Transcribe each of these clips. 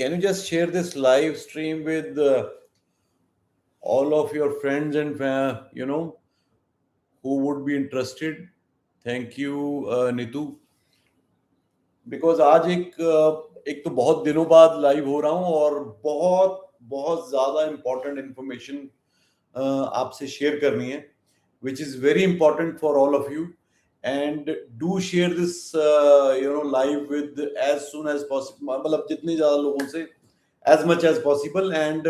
Can you just share this live stream with all of your friends and who would be interested? Thank you, Nitu. Because आज एक तो बहुत दिनों बाद live हो रहा हूँ और बहुत बहुत ज्यादा इम्पोर्टेंट इंफॉर्मेशन आपसे शेयर करनी है which is very important for all of you and do share this live with as soon as possible, मतलब जितने ज्यादा लोगों से as much as possible, and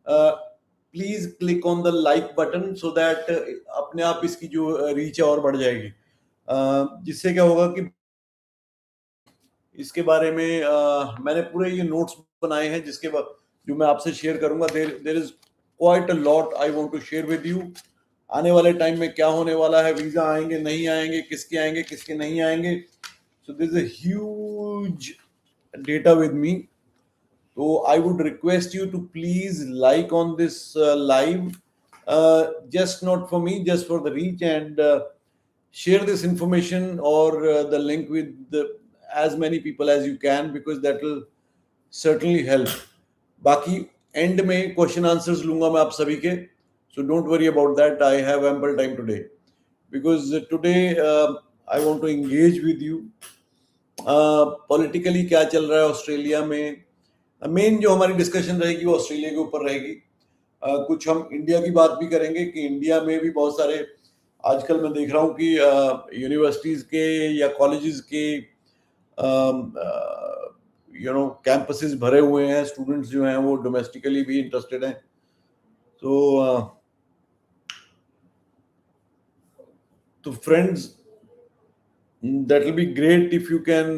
please click on the like button so that अपने आप इसकी जो reach है और बढ़ जाएगी, जिससे क्या होगा कि इसके बारे में मैंने पूरे ये नोट्स बनाए हैं जिसके बाद जो मैं आपसे शेयर करूंगा. There is quite a lot I want to share with you. आने वाले टाइम में क्या होने वाला है, वीजा आएंगे नहीं आएंगे, किसके नहीं आएंगे. So this is a huge data with me. तो I would request you to please like on this live, just not for me, just for the reach, and share this information or the link with as many people as you can, because that will certainly help. बाकी and में question answers लूंगा मैं आप सभी के, so don't worry about that. I have ample time today because today I want to engage with you. Politically क्या चल रहा है ऑस्ट्रेलिया में. मेन जो हमारी डिस्कशन रहेगी वो ऑस्ट्रेलिया के ऊपर रहेगी. कुछ हम इंडिया की बात भी करेंगे कि इंडिया में भी बहुत सारे आजकल मैं देख रहा हूँ कि यूनिवर्सिटीज के या कॉलेजेस के कैंपसेस भरे हुए हैं. स्टूडेंट्स जो हैं वो डोमेस्टिकली भी इंटरेस्टेड हैं. तो friends, that will be great if you can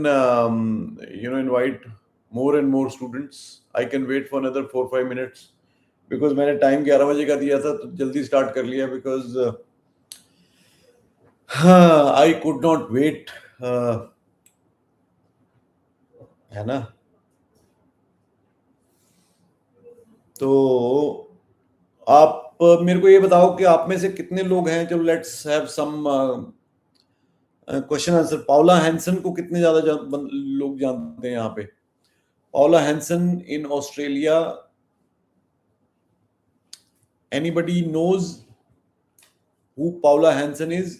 invite more and more students. I can wait for another 4-5 minutes because मैंने टाइम 11 बजे का दिया था तो जल्दी स्टार्ट कर लिया because I could not wait, है ना. तो आप मेरे को ये बताओ कि आप में से कितने लोग हैं. चलो let's have some question answer. Paula Hansen को कितने ज्यादा लोग जानते हैं यहाँ पे. Paula Hansen in Australia, anybody knows who Paula Hansen is?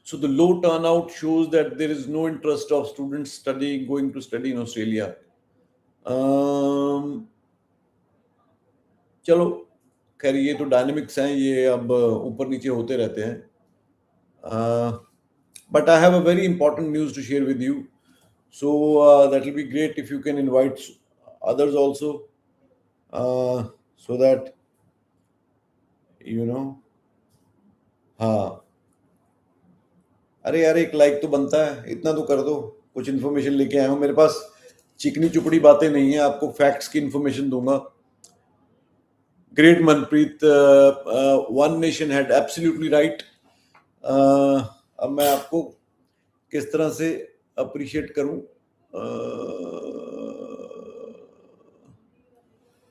So the low turnout shows that there is no interest of students going to study in Australia. चलो खैर ये तो डायनेमिक्स हैं, ये अब ऊपर नीचे होते रहते हैं. But I have a very important news to share with you. So that will be great if you can invite others also, so that हाँ. अरे यार एक लाइक तो बनता है, इतना तो कर दो. कुछ इन्फॉर्मेशन लेके आया हूँ, मेरे पास चिकनी चुपड़ी बातें नहीं है, आपको फैक्ट्स की इन्फॉर्मेशन दूंगा. Great Manpreet, one nation had absolutely right. अब मैं आपको किस तरह से अप्रिशिएट करूं.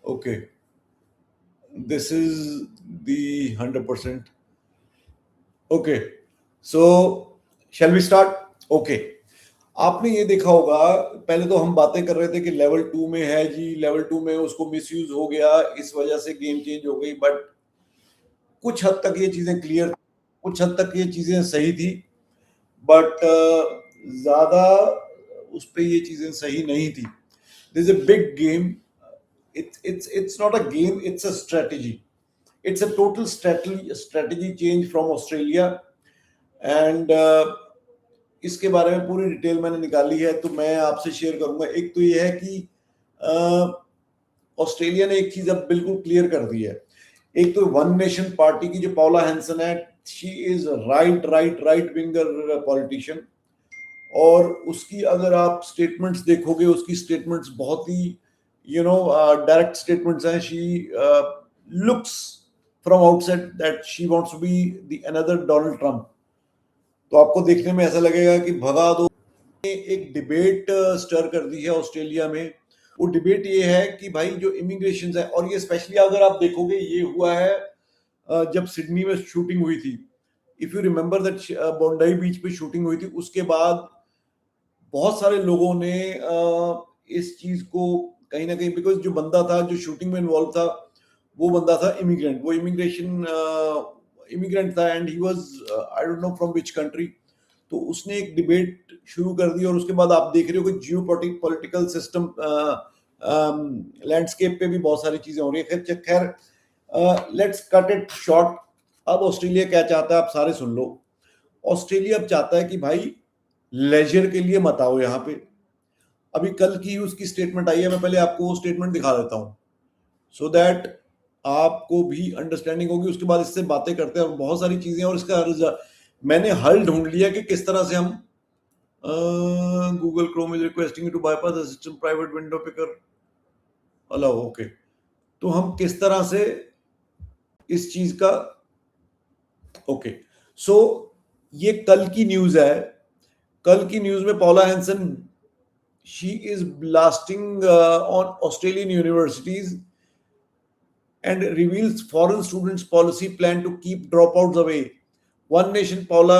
Okay, this is the 100%. Okay, so shall we start. Okay, आपने ये देखा होगा, पहले तो हम बातें कर रहे थे कि लेवल 2 में है जी, लेवल 2 में उसको मिसयूज हो गया, इस वजह से गेम चेंज हो गई. बट कुछ हद तक ये चीजें क्लियर, कुछ हद तक ये चीजें सही थी, बट ज्यादा उस पे ये चीजें सही नहीं थी. This is a big game. it's not a game, it's a strategy. It's a total strategy change from Australia, and इसके बारे में पूरी डिटेल मैंने निकाली है तो मैं आपसे शेयर करूंगा. एक तो ये है कि ऑस्ट्रेलिया ने एक चीज अब बिल्कुल क्लियर कर दी है. एक तो वन नेशन पार्टी की जो पाउला हैंसन है, she is right winger politician, और उसकी अगर आप स्टेटमेंट्स देखोगे, उसकी स्टेटमेंट्स बहुत ही डायरेक्ट स्टेटमेंट्स हैं. She looks from outside that she wants to be the another Donald Trump. तो आपको देखने में ऐसा लगेगा कि भगा दो. एक डिबेट स्टर कर दी है ऑस्ट्रेलिया में. वो डिबेट ये है कि भाई जो इमिग्रेशन है, और ये स्पेशली अगर आप देखोगे ये हुआ है जब सिडनी में शूटिंग हुई थी, इफ यू रिमेंबर दैट बोंडई बीच पे शूटिंग हुई थी, उसके बाद बहुत सारे लोगों ने इस चीज को कहीं ना कहीं, बिकॉज जो बंदा था जो शूटिंग में इन्वॉल्व था वो बंदा था इमिग्रेंट, वो इमिग्रेंट था, and he was I don't know from which country. तो उसने एक डिबेट शुरू कर दी, और उसके बाद आप देख रहे हो कि जियो पॉलिटिकल सिस्टम लैंडस्केप पे भी बहुत सारी चीजें हो रही है। खैर लेट्स कट इट शॉर्ट। अब ऑस्ट्रेलिया क्या चाहता है आप सारे सुन लो। ऑस्ट्रेलिया अब चाहता है कि भाई लेजर के लिए मत आओ यहाँ पे। अभी कल की उसकी स्टेटमेंट आई है, मैं पहले आपको वो स्टेटमेंट दिखा देता हूँ सो दैट आपको भी अंडरस्टैंडिंग होगी। उसके बाद इससे बातें करते हैं, और बहुत सारी चीजें, और इसका मैंने हल ढूंढ लिया कि किस तरह से हम Google Chrome is requesting to bypass the system private window picker allow, okay. तो हम किस तरह से इस चीज का, ओके सो ये कल की न्यूज है। कल की न्यूज में Paula Hansen, she is blasting on Australian universities and reveals foreign students policy plan to keep dropouts away. One Nation Paula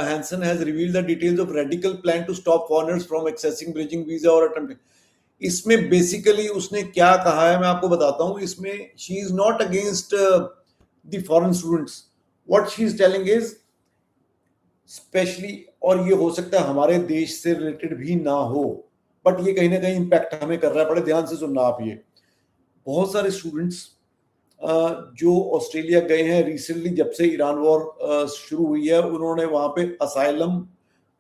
Hansen has revealed the details of radical plan to stop foreigners from accessing bridging visa or attempting. इसमें basically उसने क्या कहा है मैं आपको बताता हूं। इसमें she is not against the foreign students, what she is telling is specially, और ये हो सकता है हमारे देश से रिलेटेड भी ना हो, बट ये कहीं ना कहीं इम्पैक्ट हमें कर रहा है। बड़े ध्यान से सुनना आप। ये बहुत सारे स्टूडेंट्स जो ऑस्ट्रेलिया गए हैं रिसेंटली, जब से ईरान वॉर शुरू हुई है, उन्होंने वहां पे असाइलम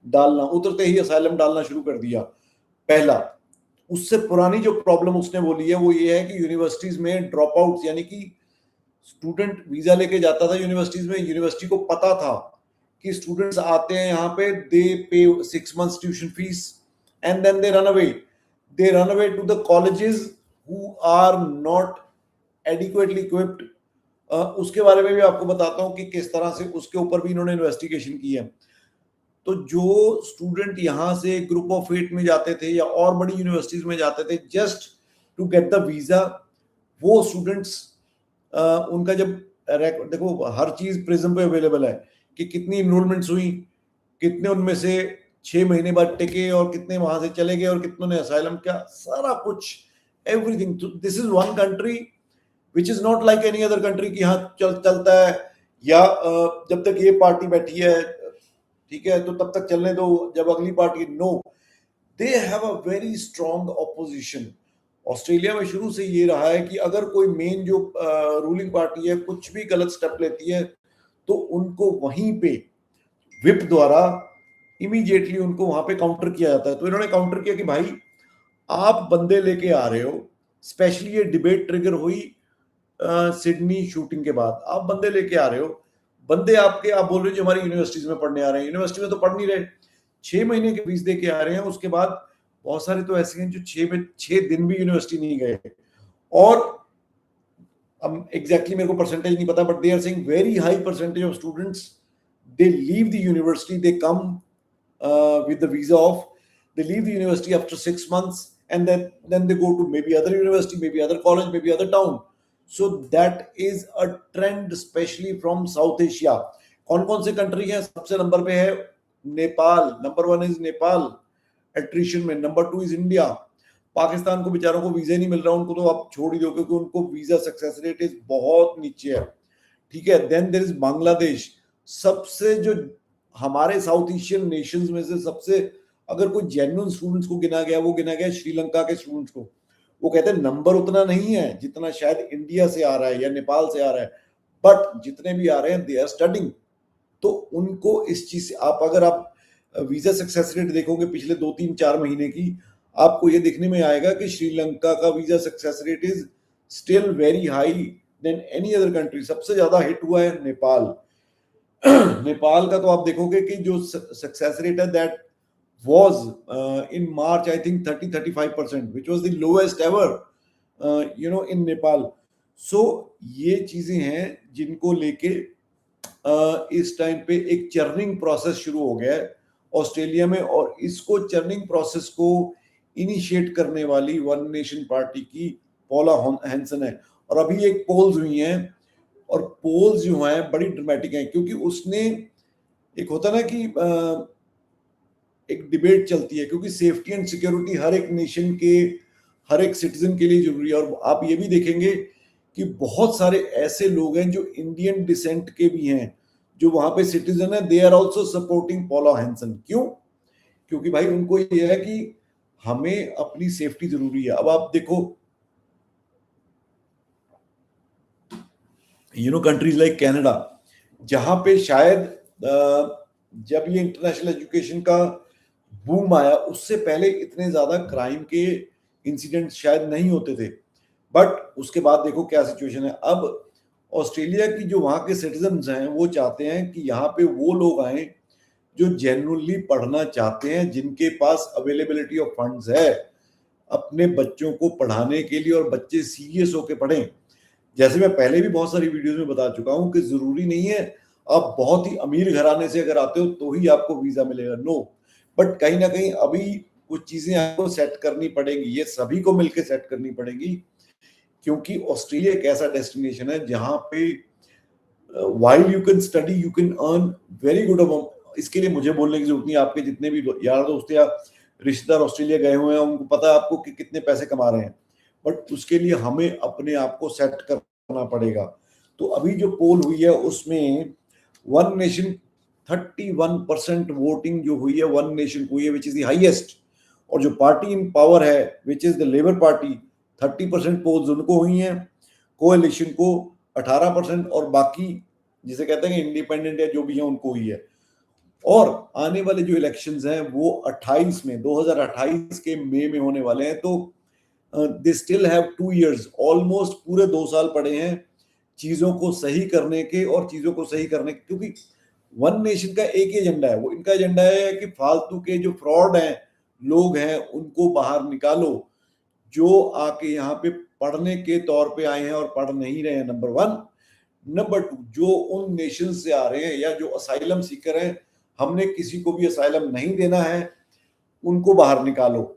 डालना, उतरते ही असाइलम डालना शुरू कर दिया। पहला, उससे पुरानी जो प्रॉब्लम उसने बोली है वो ये है कि यूनिवर्सिटीज में ड्रॉप आउट, यानी कि स्टूडेंट वीजा लेके जाता था यूनिवर्सिटीज में, यूनिवर्सिटी को पता था कि स्टूडेंट्स आते हैं यहाँ पे, दे pay 6 months tuition fees and then they run away to the colleges who are not adequately equipped. उसके बारे में भी आपको बताता हूं कि किस तरह से उसके ऊपर भी इन्होंने इन्वेस्टिगेशन की है। तो जो स्टूडेंट यहां से ग्रुप ऑफ 8 में जाते थे या और बड़ी यूनिवर्सिटीज में जाते थे just to get the visa, वो स्टूडेंट्स उनका जब देखो हर चीज प्रिज्म पे अवेलेबल है कि कितनी इनरोलमेंट्स हुई, कितने उनमें से 6 महीने बाद टिके, और कितने वहां से चले गए, और कितनों ने असाइलम किया, सारा कुछ everything. This is one country which is not like any other country की यहाँ चलता है, या जब तक ये पार्टी बैठी है ठीक है तो तब तक चलने दो, जब अगली party, no, they have a very strong opposition. Australia में शुरू से ये रहा है कि अगर कोई मेन जो रूलिंग पार्टी है कुछ भी गलत स्टेप लेती है तो उनको वहीं पे विप द्वारा इमीडिएटली उनको वहां पे काउंटर किया जाता है। तो इन्होंने काउंटर किया कि भाई आप बंदे लेके आ रहे हो, स्पेशली ये डिबेट ट्रिगर हुई सिडनी शूटिंग के बाद, आप बंदे लेके आ रहे हो, बंदे आपके, आप बोल रहे हो जो हमारी यूनिवर्सिटीज में पढ़ने आ रहे हैं, यूनिवर्सिटी में तो पढ़ नहीं रहे, 6 महीने के फीस दे के आ रहे हैं, उसके बाद बहुत सारे तो ऐसे हैं जो 6 दिन भी यूनिवर्सिटी नहीं गए। और अब एग्जैक्टली मेरे को परसेंटेज नहीं पता, but they are saying very high percentage of students they leave the university, they come with the visa off, they leave the university after 6 months, and then they go to maybe other university, maybe other college, maybe other town. So that is a trend especially from South Asia. कौन-कौन से country हैं? सबसे number पे है Nepal, number 1 is Nepal attrition में, number 2 is India. Pakistan को बेचारों को वीजा नहीं मिल रहा, उनको तो आप छोड़ ही दो क्योंकि उनको वीजा सक्सेस रेट इज बहुत नीचे है, ठीक है। देन देयर इज बांग्लादेश, सबसे जो हमारे साउथ एशियन नेशंस में से सबसे अगर कोई जेन्युइन स्टूडेंट्स को गिना गया, वो गिना गया श्रीलंका के स्टूडेंट्स को। वो कहते हैं नंबर उतना नहीं है जितना शायद इंडिया से आ रहा है या नेपाल से आ रहा है, बट जितने भी आ रहे हैं दे आर स्टडिंग। तो उनको इस चीज से अगर आप वीजा सक्सेस रेट देखोगे पिछले 2-3-4 महीने की, आपको ये देखने में आएगा कि श्रीलंका का visa success rate is still very high then any other country. सबसे ज्यादा हिट हुआ है नेपाल। नेपाल का तो आप देखोगे कि जो सक्सेस रेट है that was in March I think 30-35%, which was the lowest ever in Nepal. सो ये चीजें हैं जिनको लेके इस टाइम पे एक चर्निंग प्रोसेस शुरू हो गया है ऑस्ट्रेलिया में, और इसको चर्निंग प्रोसेस को इनिशिएट करने वाली वन नेशन पार्टी की पॉला हैंसन है। और अभी एक पोल्स हुई हैं और पोल्स जो हैं बड़ी ड्रामेटिक हैं, क्योंकि उसने एक होता ना कि एक डिबेट चलती है, क्योंकि सेफ्टी एंड सिक्योरिटी हर एक नेशन के हर एक सिटीजन के लिए जरूरी है। और आप ये भी देखेंगे कि बहुत सारे ऐसे लोग हैं जो इंडियन डिसेंट के भी हैं, जो वहां पे सिटीजन है, they are also supporting Paula Hansen. क्यों? क्योंकि भाई उनको ये है कि हमें अपनी सेफ्टी जरूरी है। अब आप देखो, कंट्रीज लाइक कनाडा, जहां पे शायद जब ये इंटरनेशनल एजुकेशन का बूम आया उससे पहले इतने ज्यादा क्राइम के इंसिडेंट शायद नहीं होते थे, बट उसके बाद देखो क्या सिचुएशन है। अब ऑस्ट्रेलिया की जो वहां के सिटीजन हैं वो चाहते हैं कि यहाँ पे वो लोग आए जो जेन्युइनली पढ़ना चाहते हैं, जिनके पास अवेलेबिलिटी ऑफ फंड्स है अपने बच्चों को पढ़ाने के लिए, और बच्चे सीरियस होकर पढ़ें। जैसे मैं पहले भी बहुत सारी वीडियोस में बता चुका हूं कि जरूरी नहीं है आप बहुत ही अमीर घराने से अगर आते हो तो ही आपको वीजा मिलेगा, नो। बट कहीं ना कहीं अभी कुछ चीजें आपको सेट करनी पड़ेंगी, ये सभी को मिलकर सेट करनी पड़ेगी, क्योंकि ऑस्ट्रेलिया एक ऐसा डेस्टिनेशन है जहां पे while you can study you can earn very good amount. इसके लिए मुझे बोलने की जरूरत नहीं, आपके जितने भी यार दोस्त या रिश्तेदार ऑस्ट्रेलिया गए हुए हैं उनको पता है आपको कि कितने पैसे कमा रहे हैं, बट उसके लिए हमें अपने आप को सेट करना पड़ेगा। तो अभी जो पोल हुई है उसमें वन नेशन 31% वोटिंग जो हुई है वन नेशन को हुई है, विच इज द हाईएस्ट। और जो पार्टी इन पावर है which is the Labour party, 30% polls उनको हुई हैं, कोएलिशन को 18%, और बाकी जिसे कहते हैं इंडिपेंडेंट या जो भी है उनको हुई है। और आने वाले जो इलेक्शंस हैं वो 28 में 2028 के मई में होने वाले हैं। तो they still have 2 years, almost पूरे 2 साल पड़े हैं चीजों को सही करने के, और चीजों को सही करने के, क्योंकि वन नेशन का एक ही एजेंडा है, वो इनका एजेंडा है कि फालतू के जो फ्रॉड हैं लोग हैं उनको बाहर निकालो, जो आके यहाँ पे पढ़ने के तौर पे आए हैं और पढ़ नहीं रहे हैं, नंबर 1। नंबर 2, जो उन नेशन से आ रहे हैं या जो असाइलम सीकर हैं, हमने किसी को भी असाइलम नहीं देना है, उनको बाहर निकालो।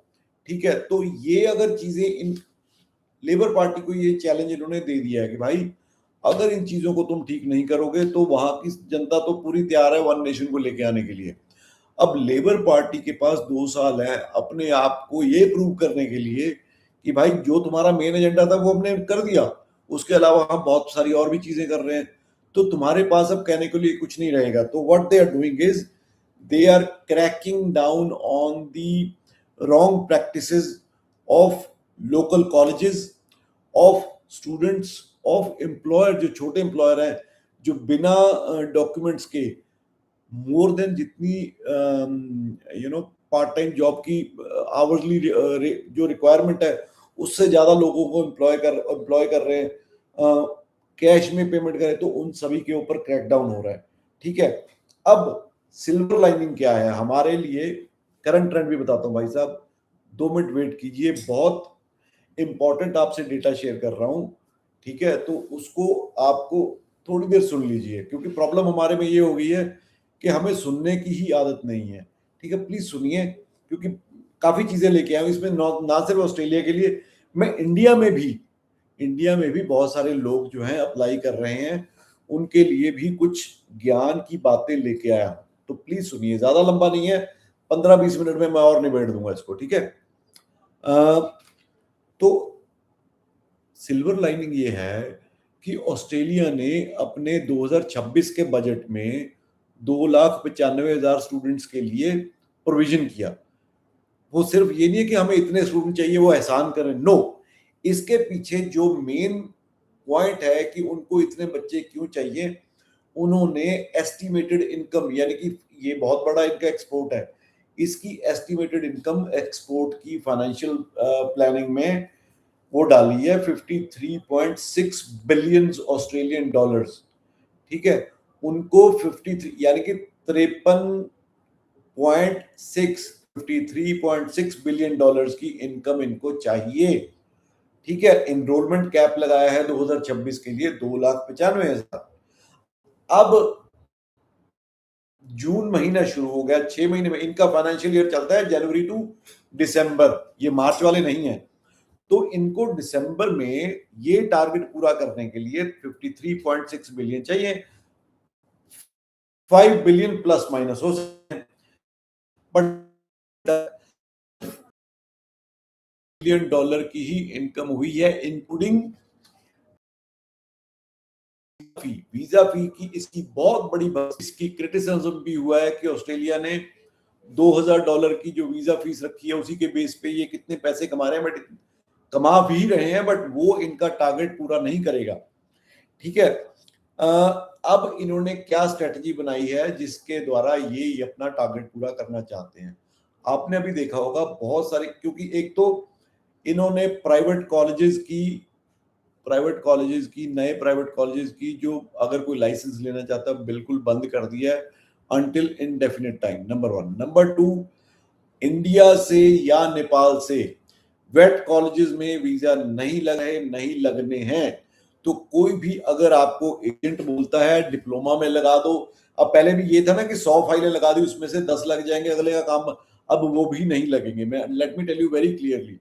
ठीक है, तो ये अगर चीजें इन लेबर पार्टी को ये चैलेंज इन्होंने दे दिया है कि भाई अगर इन चीजों को तुम ठीक नहीं करोगे तो वहां की जनता तो पूरी तैयार है वन नेशन को लेके आने के लिए। अब लेबर पार्टी के पास 2 साल है अपने आप को ये प्रूव करने के लिए कि भाई जो तुम्हारा मेन एजेंडा था वो हमने कर दिया, उसके अलावा हम बहुत सारी और भी चीजें कर रहे हैं, तो तुम्हारे पास अब कहने के लिए कुछ नहीं रहेगा। तो what they are doing is they are cracking down on the wrong practices of local colleges, of students, of employer, जो छोटे एम्प्लॉयर हैं जो बिना डॉक्यूमेंट्स के मोर देन जितनी पार्ट टाइम जॉब की आवर्सली जो रिक्वायरमेंट है उससे ज्यादा लोगों को एम्प्लॉय कर रहे हैं, कैश में पेमेंट करें, तो उन सभी के ऊपर क्रैकडाउन हो रहा है। ठीक है, अब सिल्वर लाइनिंग क्या है हमारे लिए, करंट ट्रेंड भी बताता हूँ भाई साहब, 2 मिनट वेट कीजिए, बहुत इंपॉर्टेंट आपसे डेटा शेयर कर रहा हूं। ठीक है, तो उसको आपको थोड़ी देर सुन लीजिए, क्योंकि प्रॉब्लम हमारे में ये हो गई है कि हमें सुनने की ही आदत नहीं है। ठीक है, प्लीज सुनिए, क्योंकि काफी चीजें लेके आया हूं इसमें, ना सिर्फ ऑस्ट्रेलिया के लिए, मैं इंडिया में भी बहुत सारे लोग जो हैं अप्लाई कर रहे हैं, उनके लिए भी कुछ ज्ञान की बातें लेके आया हूं। तो प्लीज सुनिए, ज्यादा लंबा नहीं है, 15-20 मिनट में मैं और निबेड़ दूंगा इसको। ठीक है, तो सिल्वर लाइनिंग ये है कि ऑस्ट्रेलिया ने अपने 2026 के बजट में 2,95,000 स्टूडेंट्स के लिए प्रोविजन किया। वो सिर्फ ये नहीं है कि हमें इतने स्टूडेंट चाहिए वो एहसान करें, नो, इसके पीछे जो मेन पॉइंट है कि उनको इतने बच्चे क्यों चाहिए, उन्होंने एस्टिमेटेड इनकम, यानी कि ये बहुत बड़ा इनका एक्सपोर्ट है, इसकी एस्टिमेटेड इनकम एक्सपोर्ट की फाइनेंशियल प्लानिंग में वो डाली है 53.6 बिलियन ऑस्ट्रेलियन डॉलर्स। ठीक है, उनको 53 यानी कि 53.6 बिलियन डॉलर्स की इनकम इनको चाहिए। ठीक है, एनरोलमेंट कैप लगाया है 2026 के लिए 2,95,000। अब जून महीना शुरू हो गया, 6 महीने में इनका फाइनेंशियल ईयर चलता है जनवरी टू दिसंबर, ये मार्च वाले नहीं है। तो इनको दिसंबर में ये टारगेट पूरा करने के लिए 53.6 बिलियन चाहिए, 5 बिलियन प्लस माइनस हो सकते हैं, बट बिलियन डॉलर की ही इनकम हुई है, इंक्लूडिंग वीजा फी की। इसकी बहुत बड़ी इसकी क्रिटिसिज्म भी हुआ है कि ऑस्ट्रेलिया ने $2000 की जो वीजा फीस रखी है उसी के बेस पे ये कितने पैसे कमा रहे हैं, बट कमा भी रहे हैं, बट वो इनका टारगेट पूरा नहीं करेगा। ठीक है, अब इन्होंने क्या स्ट्रेटजी बनाई है जिसके द्वारा ये अपना टारगेट पूरा करना चाहते हैं। आपने अभी देखा होगा बहुत सारे, क्योंकि एक तो इन्होंने नए प्राइवेट कॉलेजेस की जो अगर कोई लाइसेंस लेना चाहता है बिल्कुल बंद कर दिया है until indefinite time, number 1। Number 2, India से या नेपाल से वेट कॉलेजेस में वीजा नहीं लगे, नहीं लगने हैं। तो कोई भी अगर आपको एजेंट बोलता है डिप्लोमा में लगा दो, अब पहले भी ये था ना कि 100 फाइलें लगा दी उसमें से 10 लग जाएंगे, अगले का काम, अब वो भी नहीं लगेंगे। मैं let me tell you very clearly,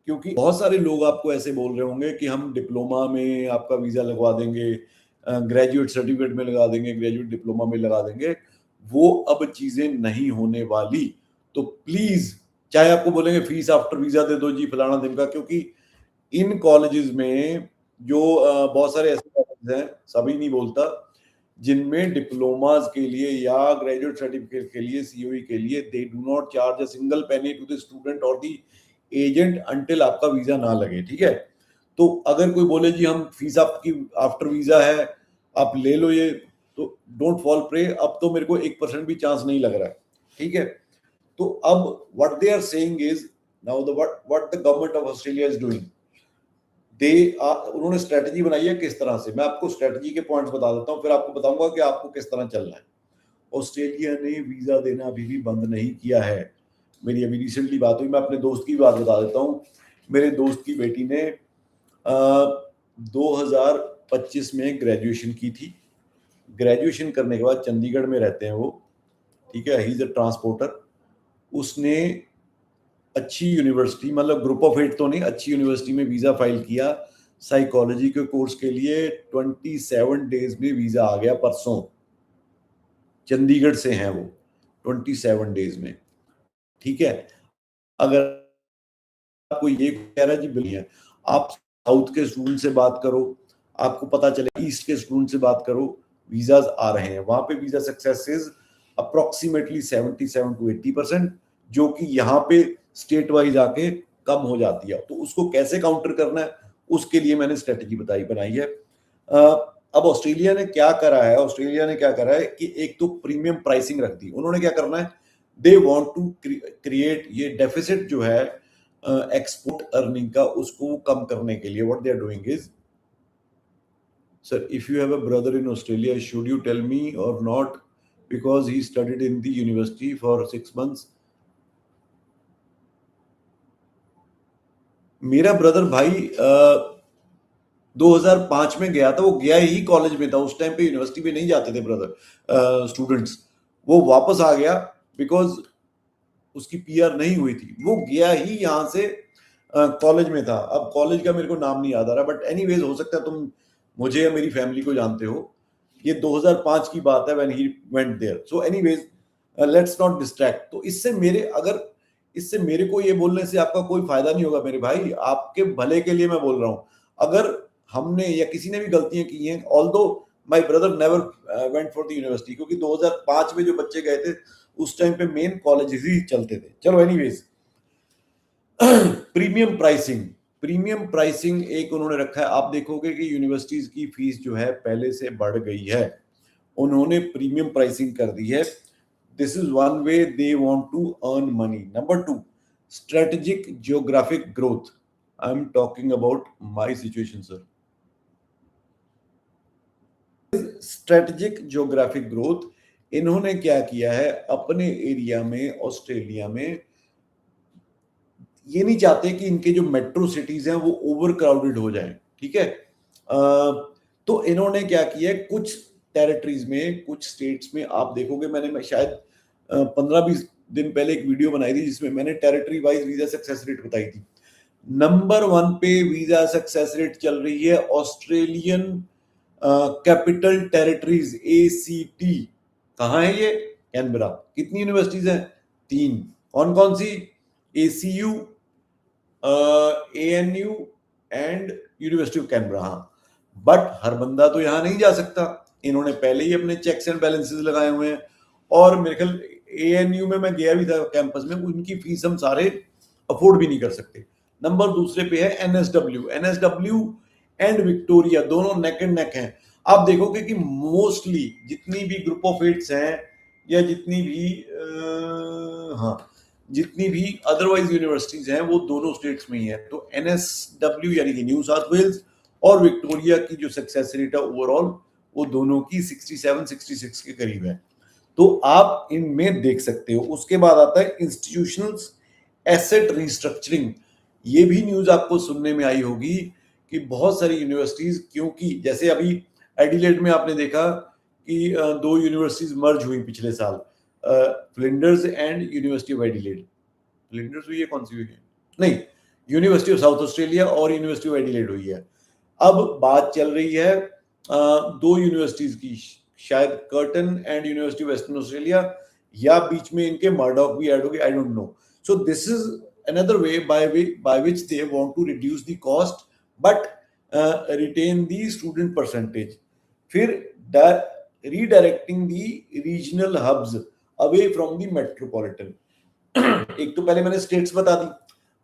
क्योंकि बहुत सारे लोग आपको ऐसे बोल रहे होंगे कि हम डिप्लोमा में आपका वीजा लगवा देंगे, ग्रेजुएट सर्टिफिकेट में लगा देंगे, ग्रेजुएट डिप्लोमा में लगा देंगे। वो अब चीजें नहीं होने वाली। तो प्लीज, चाहे आपको बोलेंगे फीस आफ्टर वीजा दे दो जी फलाना दिन का, क्योंकि इन कॉलेजेस में जो बहुत सारे ऐसे कॉलेज हैं, सभी नहीं बोलता, जिनमें डिप्लोमास के लिए या ग्रेजुएट सर्टिफिकेट के लिए, सीओई के लिए, they do not charge a single penny to the student और द एजेंट अंटिल आपका वीजा ना लगे। ठीक है, तो अगर कोई बोले जी हम फीस आपकी आफ्टर वीजा है आप ले लो ये, तो डोंट फॉल प्रे। अब तो मेरे को 1% भी चांस नहीं लग रहा है। ठीक है, तो अब what they are saying is, now the what the government of Australia is doing, उन्होंने स्ट्रेटजी बनाई है। किस तरह से, मैं आपको स्ट्रेटजी के पॉइंट्स बता देता हूं, फिर आपको बताऊंगा कि आपको किस तरह चलना है। ऑस्ट्रेलिया ने वीजा देना अभी भी बंद नहीं किया है। मेरी अभी रिसेंटली बात हुई, मैं अपने दोस्त की बात बता देता हूँ। मेरे दोस्त की बेटी ने 2025 में ग्रेजुएशन की थी। ग्रेजुएशन करने के बाद चंडीगढ़ में रहते हैं वो, ठीक है, ही इज अ ट्रांसपोर्टर। उसने अच्छी यूनिवर्सिटी, मतलब ग्रुप ऑफ 8 तो नहीं, अच्छी यूनिवर्सिटी में वीजा फाइल किया साइकोलॉजी के कोर्स के लिए। 27 डेज में वीजा आ गया परसों। चंडीगढ़ से हैं वो, 27 डेज में। ठीक है, अगर आपको ये कह रहा है जी बिल्कुल है, आप साउथ के स्टूडेंट से बात करो, आपको पता चले, ईस्ट के स्टूडेंट से बात करो, वीजाज आ रहे हैं वहां पे। Visa success is approximately 77 to 80%, जो कि यहाँ पे स्टेट वाइज आके कम हो जाती है। तो उसको कैसे काउंटर करना है, उसके लिए मैंने स्ट्रेटेजी बनाई है। अब ऑस्ट्रेलिया ने क्या करा है कि एक तो प्रीमियम प्राइसिंग रख दी उन्होंने। क्या करना है, दे वांट टू क्रिएट ये डेफिसिट जो है एक्सपोर्ट अर्निंग का, उसको कम करने के लिए what they are doing is, sir if you have a brother in Australia should you tell me or not, because he studied in the university for 6 months। मेरा brother भाई 2005 में गया था, वो गया ही कॉलेज में था, उस टाइम पे यूनिवर्सिटी में नहीं जाते थे ब्रदर स्टूडेंट्स। वो वापस आ गया बिकॉज उसकी पीआर नहीं हुई थी, वो गया ही यहाँ से कॉलेज में था। अब कॉलेज का मेरे को नाम नहीं याद आ रहा, बट एनीवेज हो सकता है तुम मुझे या मेरी फैमिली को जानते हो। ये 2005 की बात है when he went there. So anyways let's not distract. तो इससे मेरे को ये बोलने से आपका कोई फायदा नहीं होगा मेरे भाई, आपके भले के लिए मैं बोल रहा हूँ। अगर हमने या किसी ने भी गलतियां की हैं, although my brother never went for the university, क्योंकि 2005 में जो बच्चे गए थे उस टाइम पे मेन कॉलेजेस ही चलते थे। चलो एनीवेज, प्रीमियम प्राइसिंग एक उन्होंने रखा है। आप देखोगे कि यूनिवर्सिटीज की फीस जो है पहले से बढ़ गई है, उन्होंने प्रीमियम प्राइसिंग कर दी है। This is one way they want to earn money. Number 2, strategic geographic growth. I am talking about my situation sir. Strategic geographic growth, इन्होंने क्या किया है अपने एरिया में, ऑस्ट्रेलिया में, ये नहीं चाहते कि इनके जो मेट्रो सिटीज हैं वो ओवर क्राउडेड हो जाएं। ठीक है, तो इन्होंने क्या किया है, कुछ टेरिटरीज में, कुछ स्टेट्स में आप देखोगे, मैं शायद 15-20 दिन पहले एक वीडियो बनाई थी जिसमें मैंने territory wise visa success rate बताई थी। नंबर 1 पे वीजा सक्सेस रेट चल रही है ऑस्ट्रेलियन कैपिटल टेरिटरीज, ACT। कहाँ है ये? कैनबरा। कितनी यूनिवर्सिटीज हैं? 3। कौन कौन सी? ACU, ANU and University of Canberra. हाँ, बट हर बंदा तो यहां नहीं जा सकता, इन्होंने पहले ही अपने चेक्स एंड बैलेंसेस लगाए हुए हैं। और मेरे ख्याल ANU में मैं गया भी था कैंपस में, उनकी फीस हम सारे अफोर्ड भी नहीं कर सकते। नंबर दूसरे पे है NSW एंड विक्टोरिया, दोनों नेक एंड नेक हैं। आप देखोगे कि मोस्टली जितनी भी ग्रुप ऑफ एट्स हैं या जितनी भी हाँ, जितनी भी अदरवाइज यूनिवर्सिटीज हैं वो दोनों स्टेट्स में ही है। तो NSW यानी कि न्यू साउथ वेल्स और विक्टोरिया की जो सक्सेस रेट है ओवरऑल वो दोनों की 67-66 के करीब है। तो आप इनमें देख सकते हो। उसके बाद आता है इंस्टीट्यूशनल एसेट रिस्ट्रक्चरिंग। ये भी न्यूज आपको सुनने में आई होगी कि बहुत सारी यूनिवर्सिटीज, क्योंकि जैसे अभी एडिलेड में आपने देखा कि 2 यूनिवर्सिटीज मर्ज हुई पिछले साल, Flinders and University of Adelaide. Flinders हुई है, कौन सी हुई है? नहीं, यूनिवर्सिटी ऑफ साउथ ऑस्ट्रेलिया और यूनिवर्सिटी ऑफ एडिलेड हुई है। अब बात चल रही है 2 यूनिवर्सिटीज की, शायद Curtin and University of Western Australia, या बीच में इनके मर्डॉक भी ऐड हो गए, I don't know. So this is another way by which they want to reduce the cost but retain the student percentage. फिर redirecting the regional hubs away from the metropolitan. एक तो पहले मैंने states बता दी,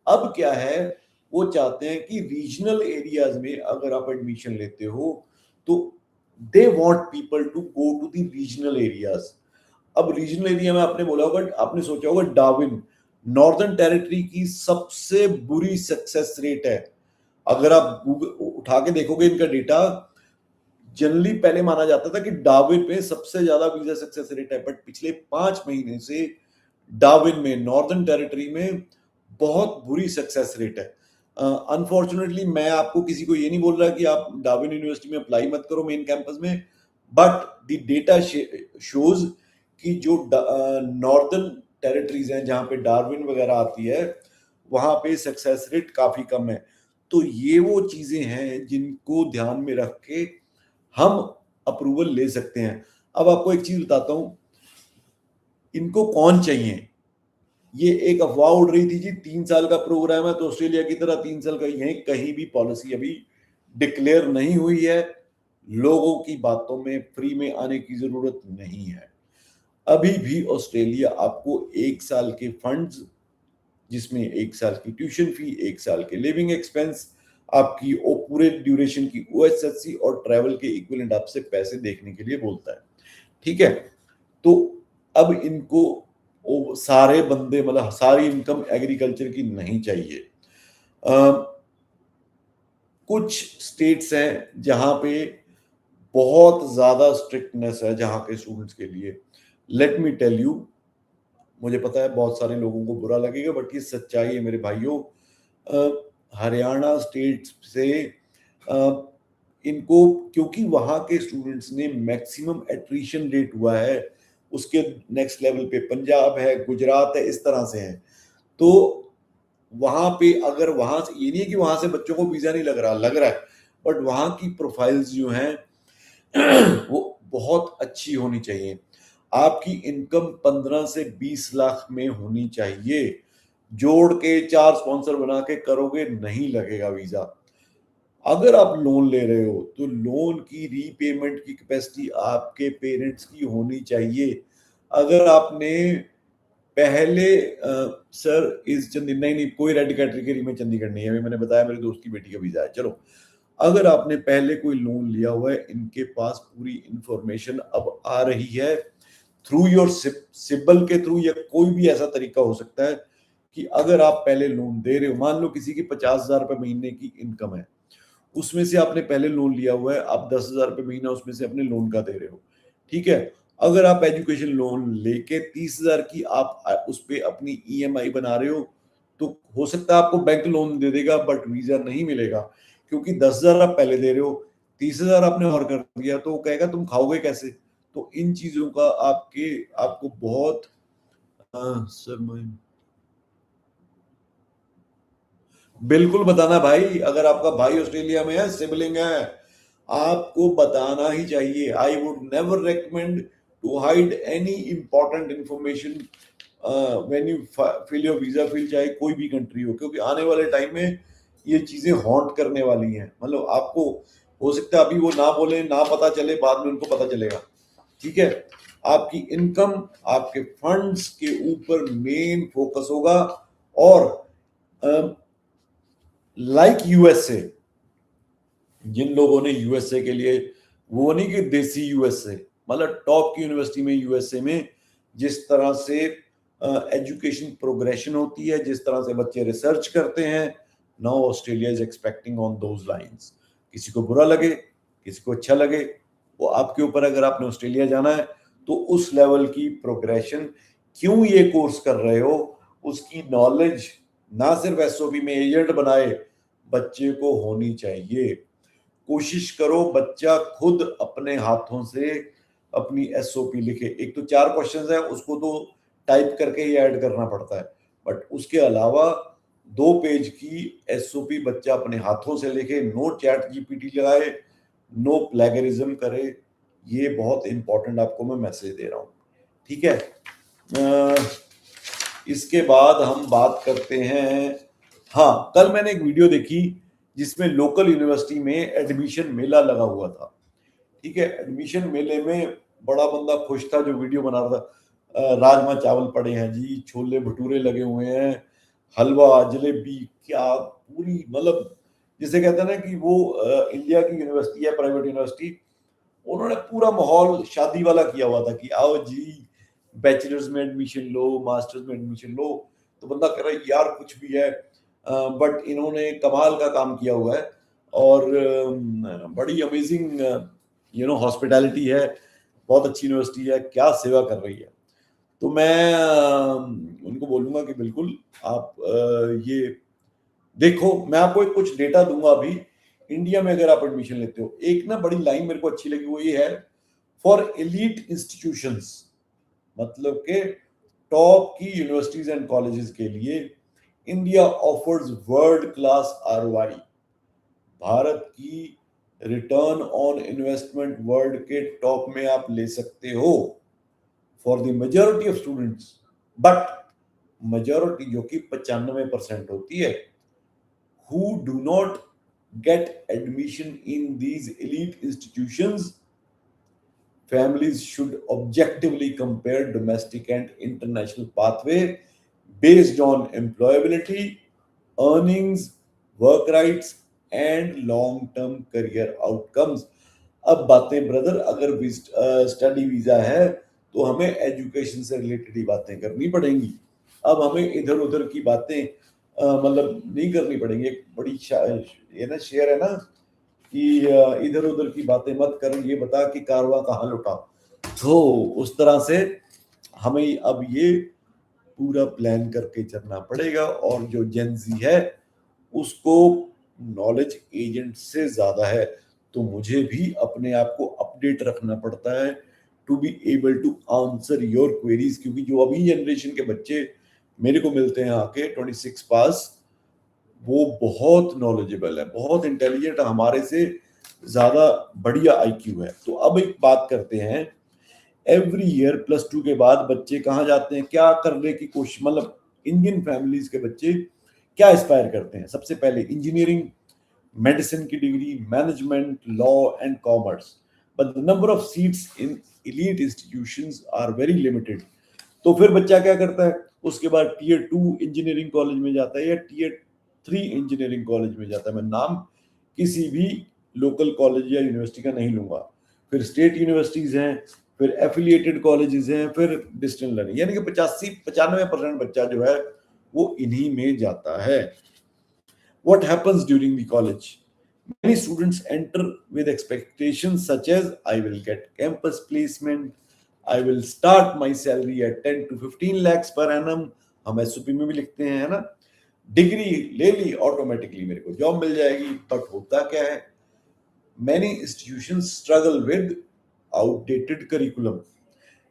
अब क्या है, वो चाहते हैं कि रीजनल एरियाज में अगर आप एडमिशन लेते हो तो they want people to go to the regional areas. अब रीजनल एरिया में आपने बोला होगा, आपने सोचा होगा डार्विन, नॉर्दर्न टेरिटरी की सबसे बुरी सक्सेस रेट है। अगर आप गूगल उठा के देखोगे इनका डेटा, जनरली पहले माना जाता था कि डार्विन में सबसे ज्यादा वीजा सक्सेस रेट है, बट पिछले 5 महीने से डार्विन में, नॉर्दर्न टेरिटरी में बहुत बुरी सक्सेस रेट है। अनफॉर्चुनेटली मैं आपको किसी को ये नहीं बोल रहा कि आप डार्विन यूनिवर्सिटी में अप्लाई मत करो मेन कैंपस में, बट द डेटा शोज कि जो नॉर्दर्न टेरिटरीज हैं जहां पे डार्विन वगैरह आती है वहां पे सक्सेस रेट काफी कम है। तो ये वो चीजें हैं जिनको ध्यान में रख के हम अप्रूवल ले सकते हैं। अब आपको एक चीज बताता हूं, इनको कौन चाहिए? ये एक अफवाह उड़ रही थी जी 3 साल का प्रोग्राम है तो ऑस्ट्रेलिया की तरह 3 साल का, यही कहीं भी पॉलिसी अभी डिक्लेयर नहीं हुई है। लोगों की बातों में फ्री में आने की जरूरत नहीं है। अभी भी ऑस्ट्रेलिया आपको 1 साल के फंड्स, जिसमें 1 साल की ट्यूशन फी, 1 साल के लिविंग एक्सपेंस, आपकी पूरे ड्यूरेशन की OSSC और ट्रैवल के इक्विवेलेंट आपसे पैसे देखने के लिए बोलता है। ठीक है, तो अब इनको सारे बंदे, मतलब सारी इनकम एग्रीकल्चर की नहीं चाहिए। कुछ स्टेट्स हैं जहां पे बहुत ज्यादा स्ट्रिक्टनेस है जहां के स्टूडेंट्स के लिए। लेट मी टेल यू, मुझे पता है बहुत सारे लोगों को बुरा लगेगा बट ये सच्चाई है मेरे भाइयों। हरियाणा स्टेट से इनको, क्योंकि वहां के स्टूडेंट्स ने मैक्सिमम एट्रीशन रेट हुआ है, उसके नेक्स्ट लेवल पे पंजाब है, गुजरात है, इस तरह से है। तो वहां पे अगर वहां से, ये नहीं है कि वहां से बच्चों को वीजा नहीं लग रहा है, बट वहां की प्रोफाइल्स जो हैं वो बहुत अच्छी होनी चाहिए। आपकी इनकम 15 से 20 लाख में होनी चाहिए। जोड़ के 4 स्पॉन्सर बना के करोगे नहीं लगेगा वीजा। अगर आप लोन ले रहे हो तो लोन की रीपेमेंट की कैपेसिटी आपके पेरेंट्स की होनी चाहिए। अगर आपने पहले सर इस चंडीगढ़, नहीं कोई रेड कैटेगरी में चंडीगढ़ नहीं है, अभी मैंने बताया मेरे दोस्त की बेटी का वीजा है। चलो, अगर आपने पहले कोई लोन लिया हुआ है, इनके पास पूरी इंफॉर्मेशन अब आ रही है थ्रू योर सिबल के थ्रू, या कोई भी ऐसा तरीका हो सकता है कि अगर आप पहले लोन दे रहे हो, मान लो किसी की 50,000 रुपए महीने की इनकम है, उसमें से आपने पहले लोन लिया हुआ है, आप 10,000 रुपए महीना उसमें से अपने लोन का दे रहे हो। ठीक है, अगर आप एजुकेशन लोन लेके 30,000 की आप उस पर अपनी EMI बना रहे हो, तो हो सकता है आपको बैंक लोन दे देगा बट वीजा नहीं मिलेगा, क्योंकि 10,000 आप पहले दे रहे हो, 30,000 आपने और कर दिया, तो वो कहेगा तुम खाओगे कैसे। तो इन चीजों का आपको बहुत सर बिल्कुल बताना भाई, अगर आपका भाई ऑस्ट्रेलिया में है, सिबलिंग है, आपको बताना ही चाहिए। I would never recommend to hide any important information when you fill your visa fill, चाहे कोई भी कंट्री हो, क्योंकि आने वाले टाइम में ये चीजें हॉन्ट करने वाली हैं। मतलब आपको हो सकता है अभी वो ना बोले, ना पता चले, बाद में उनको पता चलेगा। ठीक है, आपकी इनकम, आपके फंड्स के ऊपर मेन फोकस होगा। और लाइक यूएसए, जिन लोगों ने यूएसए के लिए, वो नहीं कि देसी यूएसए, मतलब टॉप की यूनिवर्सिटी में यूएसए में जिस तरह से एजुकेशन प्रोग्रेशन होती है, जिस तरह से बच्चे रिसर्च करते हैं, now Australia is expecting on those lines. किसी को बुरा लगे, किसी को अच्छा लगे, वो आपके ऊपर। अगर आपने ऑस्ट्रेलिया जाना है तो उस लेवल की प्रोग्रेशन, क्यों ये कोर्स कर रहे हो, उसकी नॉलेज ना सिर्फ एसओपी में एजेंट बनाए बच्चे को होनी चाहिए। कोशिश करो बच्चा खुद अपने हाथों से अपनी एसओपी लिखे। एक तो 4 क्वेश्चंस है, उसको तो टाइप करके ही ऐड करना पड़ता है, बट उसके अलावा 2 पेज की एसओपी बच्चा अपने हाथों से लिखे, नो चैट जीपीटी लगाए, नो प्लेगरिज्म करे। ये बहुत इंपॉर्टेंट आपको मैं मैसेज दे रहा हूँ। ठीक है, इसके बाद हम बात करते हैं। हाँ, कल मैंने एक वीडियो देखी जिसमें लोकल यूनिवर्सिटी में एडमिशन मेला लगा हुआ था। ठीक है, एडमिशन मेले में बड़ा बंदा खुश था जो वीडियो बना रहा था। राजमा चावल पड़े हैं जी, छोले भटूरे लगे हुए हैं, हलवा, जलेबी, क्या पूरी, मतलब जिसे कहते हैं ना कि वो इंडिया की यूनिवर्सिटी है, प्राइवेट यूनिवर्सिटी, उन्होंने पूरा माहौल शादी वाला किया हुआ था कि आओ जी, बैचलर्स में एडमिशन लो, मास्टर्स में एडमिशन लो। तो बंदा कह रहा है यार कुछ भी है, बट इन्होंने कमाल का काम किया हुआ है। और बड़ी अमेजिंग हॉस्पिटैलिटी है, बहुत अच्छी यूनिवर्सिटी है, क्या सेवा कर रही है। तो मैं उनको बोलूंगा कि बिल्कुल आप ये देखो। मैं आपको एक कुछ डेटा दूंगा अभी। इंडिया में अगर आप एडमिशन लेते हो, एक ना बड़ी लाइन मेरे को अच्छी लगी, वो ये है, फॉर एलीट इंस्टीट्यूशंस, मतलब के टॉप की यूनिवर्सिटीज एंड कॉलेजेस के लिए India offers world class ROI. Bharat की रिटर्न ऑन इन्वेस्टमेंट वर्ल्ड के टॉप में आप ले सकते हो for the majority of students. But majority जो कि 95% होती है, who do not get admission in these elite institutions, families should objectively compare domestic and international pathway based on employability, earnings, work rights and long term career outcomes. अब बातें brother, अगर study visa है तो हमें education से related ही बातें करनी पड़ेंगी। अब हमें इधर उधर की बातें मतलब नहीं करनी पड़ेंगी। एक बड़ी ये ना शेयर है ना कि इधर उधर की बातें मत कर, ये बता कि कारवां कहाँ लुटा। तो उस तरह से हमें अब ये पूरा प्लान करके चलना पड़ेगा। और जो जेंजी है उसको नॉलेज एजेंट से ज्यादा है, तो मुझे भी अपने आप को अपडेट रखना पड़ता है to be able to answer your queries. क्योंकि जो अभी जनरेशन के बच्चे मेरे को मिलते हैं आके 26 पास, वो बहुत नॉलेजेबल है, बहुत इंटेलिजेंट, हमारे से ज्यादा बढ़िया आईक्यू है। तो अब एक बात करते हैं, एवरी ईयर +2 के बाद बच्चे कहाँ जाते हैं, क्या करने की कोशिश, मतलब इंडियन फैमिलीज के बच्चे क्या एस्पायर करते हैं। सबसे पहले इंजीनियरिंग, मेडिसिन की degree, management, law and commerce, but the number of seats in elite institutions are very limited. तो फिर बच्चा क्या करता है, उसके बाद Tier 2 इंजीनियरिंग कॉलेज में जाता है या Tier 3 इंजीनियरिंग कॉलेज में जाता है। मैं नाम किसी भी लोकल कॉलेज या यूनिवर्सिटी का नहीं लूंगा। फिर स्टेट यूनिवर्सिटीज हैं, फिर एफिलिएटेड कॉलेजेस हैं, फिर डिस्टेंस लर्निंग, यानी कि 85-95% बच्चा जो है वो इन्हीं में जाता है। What happens during the college? Many students enter with expectations such as I will get campus placement, I will start my salary at 10 to 15 lakhs per annum. हम एसओपी में भी लिखते हैं, है ना, डिग्री ले ली ऑटोमेटिकली मेरे को जॉब मिल जाएगी। बट होता क्या है, many institutions struggle with outdated curriculum,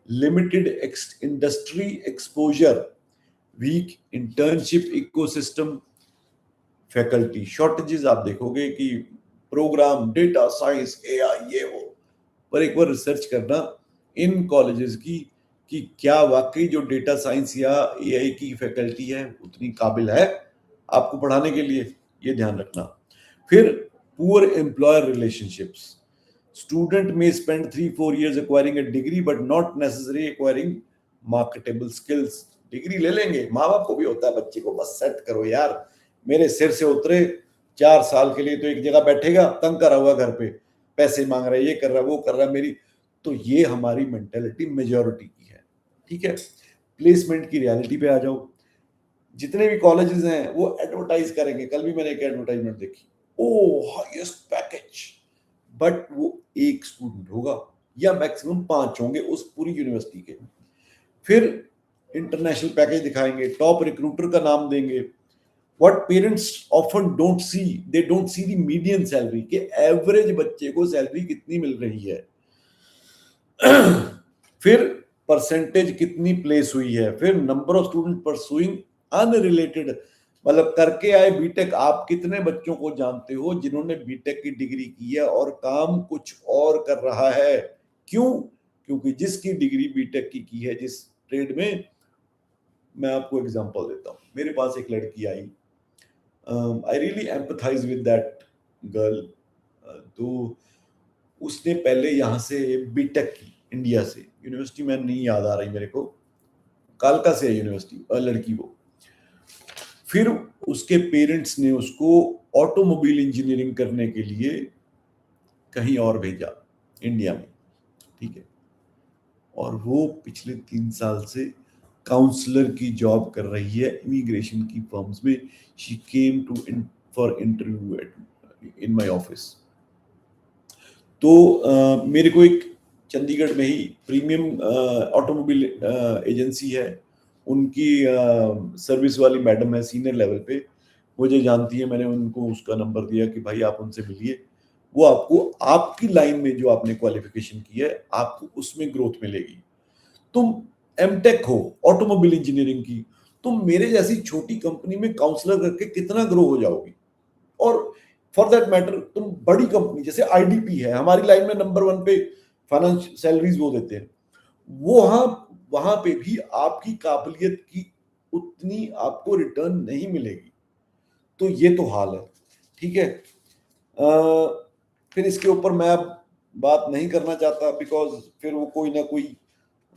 limited industry exposure, weak internship ecosystem, faculty shortages आप देखोगे कि प्रोग्राम डेटा साइंस एआई ये वो, पर एक बार रिसर्च करना इन कॉलेजेस की कि क्या वाकई जो डेटा साइंस या एआई की फैकल्टी है उतनी काबिल है आपको पढ़ाने के लिए, ये ध्यान रखना। फिर पुअर एम्प्लॉयर रिलेशनशिप्स, स्टूडेंट में spend 3-4 years acquiring a degree but not necessarily acquiring marketable skills। Degree ले लेंगे, माँ बाप को भी होता है बच्चे को बस सेट करो यार, मेरे सिर से उतरे, 4 साल के लिए तो एक जगह बैठेगा, तंग करा हुआ घर पे, पैसे मांग रहा है, ये कर रहा है, वो कर रहा है मेरी, तो ये हमारी मेंटेलिटी मेजॉरिटी की है। ठीक है, प्लेसमेंट की रियलिटी पे आ जाओ। जितने भी कॉलेजेस हैं वो एडवर्टाइज करेंगे, कल भी मैंने एक एडवर्टाइजमेंट देखी, ओ हाईएस्ट पैकेज, बट वो एक स्टूडेंट होगा या मैक्सिमम 5 होंगे उस पूरी यूनिवर्सिटी के। फिर इंटरनेशनल पैकेज दिखाएंगे, टॉप रिक्रूटर का नाम देंगे। What parents often don't see, they don't see the median salary, के एवरेज बच्चे को सैलरी कितनी मिल रही है। फिर परसेंटेज कितनी प्लेस हुई है, फिर number of student pursuing unrelated, मतलब करके आए बीटेक, आप कितने बच्चों को जानते हो जिन्होंने बीटेक की डिग्री की है और काम कुछ और कर रहा है। क्यों? क्योंकि जिसकी डिग्री बीटेक की है जिस ट्रेड में, मैं आपको एग्जांपल देता हूँ, मेरे पास एक लड़की आई, I really empathise with that girl. तो उसने पहले यहाँ से बीटेक की, इंडिया से, यूनिवर्सिटी में नहीं याद आ रही मेरे को, कालका से है यूनिवर्सिटी, लड़की वो। फिर उसके पेरेंट्स ने उसको ऑटोमोबाइल इंजीनियरिंग करने के लिए कहीं और भेजा इंडिया में, ठीक है, और वो पिछले 3 साल से काउंसलर की जॉब कर रही है इमिग्रेशन की फर्म्स में। She came to for interview in my office. तो मेरे को एक चंडीगढ़ में ही प्रीमियम ऑटोमोबाइल एजेंसी है, उनकी सर्विस वाली मैडम है सीनियर लेवल पे, मुझे जानती है, मैंने उनको उसका नंबर दिया कि भाई आप उनसे मिलिए, वो आपको आपकी लाइन में जो आपने क्वालिफिकेशन की है आपको उसमें ग्रोथ मिलेगी। तुम एमटेक हो ऑटोमोबाइल इंजीनियरिंग की, तुम मेरे जैसी छोटी कंपनी में काउंसलर करके कितना ग्रो हो जाओगी, और फॉर दैट मैटर तुम बड़ी कंपनी जैसे आईडीपी है हमारी लाइन में नंबर 1 पे फाइनेंस सैलरीज वो देते हैं, वो वहां पे भी आपकी काबिलियत की उतनी आपको रिटर्न नहीं मिलेगी। तो ये तो हाल है, ठीक है। फिर इसके ऊपर मैं अब बात नहीं करना चाहता, बिकॉज फिर वो कोई ना कोई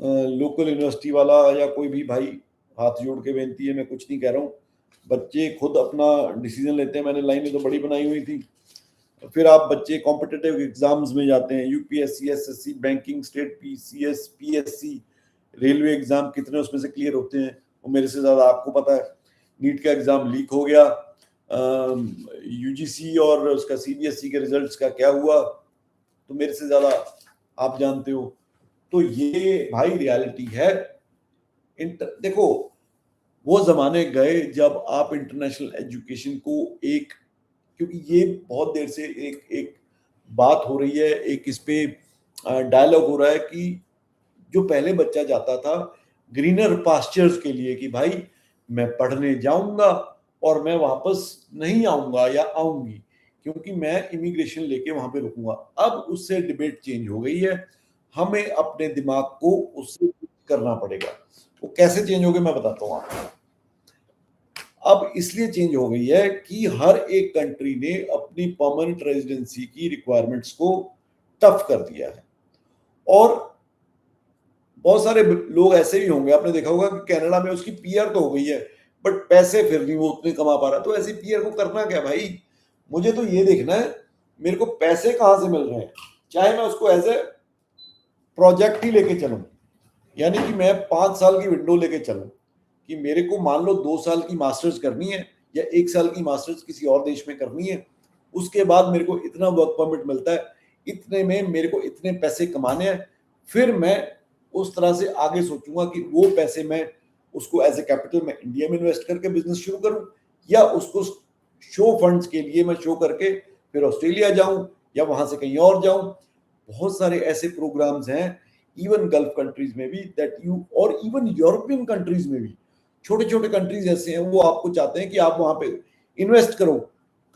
लोकल यूनिवर्सिटी वाला या कोई भी भाई हाथ जोड़ के बेनती है, मैं कुछ नहीं कह रहा हूँ, बच्चे खुद अपना डिसीजन लेते हैं, मैंने लाइनें तो बड़ी बनाई हुई थी। फिर आप बच्चे कॉम्पिटिटिव एग्जाम्स में जाते हैं, UPSC, SSC, banking, state PCS, PSC, railway exam, कितने उसमें से क्लियर होते हैं वो मेरे से ज्यादा आपको पता है। नीट का एग्जाम लीक हो गया, यूजीसी और उसका सीबीएसई के रिजल्ट्स का क्या हुआ तो मेरे से ज्यादा आप जानते हो। तो ये भाई रियलिटी है। देखो वो जमाने गए जब आप इंटरनेशनल एजुकेशन को एक, क्योंकि ये बहुत देर से एक एक बात हो रही है, एक इस पे डायलॉग हो रहा है कि जो पहले बच्चा जाता था ग्रीनर पास्चर्स के लिए कि भाई मैं पढ़ने जाऊंगा और मैं वापस नहीं आऊंगा या आऊंगी क्योंकि मैं इमिग्रेशन लेके वहां पे रुकूंगा, अब उससे डिबेट चेंज हो गई है, हमें अपने दिमाग को उससे करना पड़ेगा। वो कैसे चेंज हो गए मैं बताता हूँ आपको। अब इसलिए चेंज हो गई है कि हर एक कंट्री ने अपनी परमानेंट रेजिडेंसी की रिक्वायरमेंट्स को टफ कर दिया है, और बहुत सारे लोग ऐसे भी होंगे, आपने देखा होगा कि कनाडा में उसकी पीआर तो हो गई है बट पैसे फिर नहीं वो उतने कमा पा रहा, तो ऐसी पीआर को करना क्या भाई, मुझे तो ये देखना है मेरे को पैसे कहां से मिल रहे हैं, चाहे मैं उसको एज ए प्रोजेक्ट ही लेके चलूं, यानी कि मैं 5 साल की विंडो लेके चलूं कि मेरे को मान लो 2 साल की मास्टर्स करनी है या 1 साल की मास्टर्स किसी और देश में करनी है, उसके बाद मेरे को इतना वर्क परमिट मिलता है, इतने में मेरे को इतने पैसे कमाने हैं, फिर मैं उस तरह से आगे सोचूंगा कि वो पैसे मैं उसको एज ए कैपिटल मैं इंडिया में इन्वेस्ट करके बिजनेस शुरू करूं, या उसको शो फंड्स के लिए मैं शो करके फिर ऑस्ट्रेलिया जाऊं या वहां से कहीं और जाऊं। बहुत सारे ऐसे प्रोग्राम्स हैं इवन गल्फ कंट्रीज में भी दैट यू, और इवन यूरोपियन कंट्रीज में भी छोटे छोटे कंट्रीज ऐसे हैं वो आपको चाहते हैं कि आप वहां पे इन्वेस्ट करो,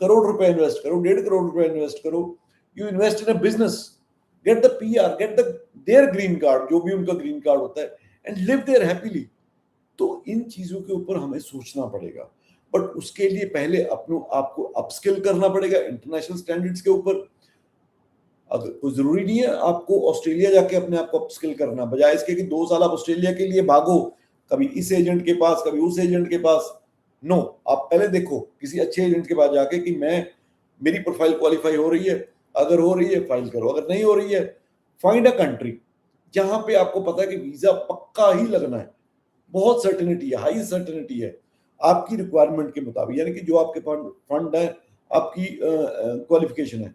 करोड़ रुपए इन्वेस्ट करो, 1.5 करोड़ रुपए इन्वेस्ट करो, you invest in a business, get the PR, get the their green card, जो भी उनका ग्रीन कार्ड होता है, एंड लिव देयर हैप्पीली। तो इन चीजों के ऊपर हमें सोचना पड़ेगा, बट उसके लिए पहले अपनों आपको अपस्किल करना पड़ेगा इंटरनेशनल स्टैंडर्ड्स के ऊपर। अगर कोई जरूरी नहीं है आपको ऑस्ट्रेलिया जाके अपने आप को अपस्किल करना, बजाय इसके कि 2 साल आप ऑस्ट्रेलिया के लिए भागो, कभी इस एजेंट के पास, कभी उस एजेंट के पास। नो, आप पहले देखो किसी अच्छे एजेंट के पास जाके कि मैं, मेरी प्रोफाइल क्वालिफाई हो रही है, अगर हो रही है फाइल करो, अगर नहीं हो रही है फाइंड अ कंट्री जहां पे आपको पता है कि वीजा पक्का ही लगना है, बहुत सर्टेनिटी है, हाई सर्टेनिटी है आपकी रिक्वायरमेंट के मुताबिक, यानी कि जो आपके फंड है, आपकी क्वालिफिकेशन है,